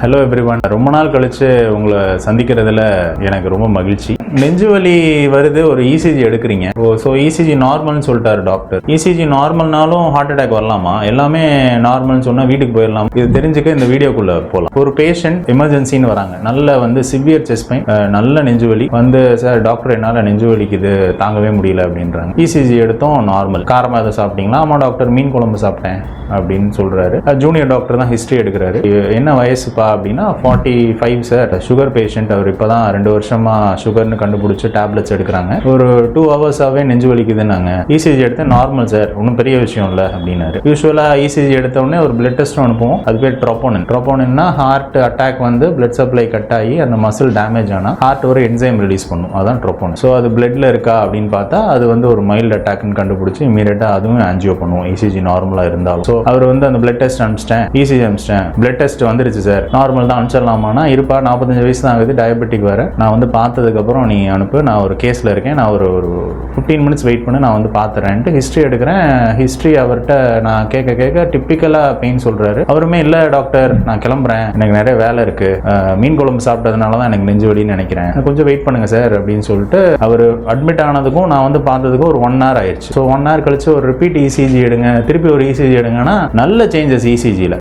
Hello everyone. ரொம்ப நாள் கழிச்சு உங்களை சந்திக்கிறதுல எனக்கு ரொம்ப மகிழ்ச்சி. நெஞ்சு வலி வருது, ஒரு இசிஜி எடுக்கிறீங்க. ஸோ இசிஜி நார்மல்னு சொல்லிட்டாரு டாக்டர். இசிஜி நார்மல்னாலும் ஹார்ட் அட்டாக் வரலாமா? எல்லாமே நார்மல்னு சொன்னா வீட்டுக்கு போயிடலாம். இது தெரிஞ்சுக்க இந்த வீடியோக்குள்ள போகலாம். ஒரு பேஷண்ட் எமர்ஜென்சின்னு வராங்க, நல்ல சிவியர் செஸ்ட் பெயின், நல்ல நெஞ்சு வலி சார் டாக்டர் என்னால் நெஞ்சு வலிக்குது, தாங்கவே முடியல அப்படின்றாங்க. இசிஜி எடுத்தோம், நார்மல். காரமாக எதை சாப்பிட்டீங்களா? ஆமா டாக்டர், மீன் குழம்பு சாப்பிட்டேன் அப்படின்னு சொல்றாரு. ஜூனியர் டாக்டர் தான் ஹிஸ்டரி எடுக்கிறாரு. என்ன வயசுப்பா அப்படின்னா 45 சார், சுகர் பேஷண்ட். அவர் இப்பதான் 2 வருஷமா சுகர்னு கண்டுபிடிச்சு டேப்லெட்ஸ் எடுக்கிறாங்க. ஒரு 2 ஹவர்ஸாவே நெஞ்சு வலிக்குதுன்னாங்க. இசிஜி எடுத்து நார்மல் சார், ஒன்றும் பெரிய விஷயம் இல்லை அப்படின்னாரு. யூஸ்வலா இசிஜி எடுத்த உடனே ஒரு பிளட் டெஸ்ட் அனுப்புவோம், அது பேர் ட்ரோபோனின். ட்ரோபோனின்னா heart attack blood supply cut ஆகி அந்த மசில் டேமேஜ் ஆனால் ஹார்ட் ஒரு என்சைம் ரிலீஸ் பண்ணும், அதான் ட்ரோபோனின். ஸோ அது பிளட்ல இருக்கா அப்படின்னு பார்த்தா அது ஒரு மைல்டு அட்டாக்னு கண்டுபிடிச்சு இமீடியட்டா அதுவும் ஆன்ஜியோ பண்ணுவோம், இசிஜி நார்மலா இருந்தாலும். ஸோ அவர் அந்த பிளட் டெஸ்ட் அனுப்பிச்சிட்டேன், இசிஜி அனுப்பிச்சிட்டேன், பிளட் டெஸ்ட் வந்துருச்சு சார், நார்மல் தான், அனுப்பிச்சிடலாமானா இருப்பா 45 வயசு தான் ஆகுது, டயபெட்டிக் வேற, நான் பார்த்ததுக்கப்புறம் நீ அனுப்பு, நான் ஒரு கேஸில் இருக்கேன், நான் ஒரு 15 மினிட்ஸ் வெயிட் பண்ணி நான் பார்த்துறேன்ட்டு ஹிஸ்ட்ரி எடுக்கிறேன். ஹிஸ்ட்ரி அவர்கிட்ட நான் கேட்க டிப்பிக்கலாக பெயின் சொல்கிறாரு. அவருமே இல்லை டாக்டர் நான் கிளம்புறேன், எனக்கு நிறைய வேலை இருக்கு, மீன் குழம்பு சாப்பிட்டதுனால தான் எனக்கு நெஞ்சு வலின்னு நினைக்கிறேன், கொஞ்சம் வெயிட் பண்ணுங்க சார் அப்படின்னு சொல்லிட்டு அவர் அட்மிட் ஆனதுக்கும் நான் பார்த்ததுக்கும் ஒரு 1 hour ஆயிடுச்சு. ஸோ 1 hour கழிச்சு ஒரு ரிப்பீட் இசிஜி எடுங்க, திருப்பி ஒரு இசிஜி எடுங்கன்னா நல்ல சேஞ்சஸ் இசிஜியில்.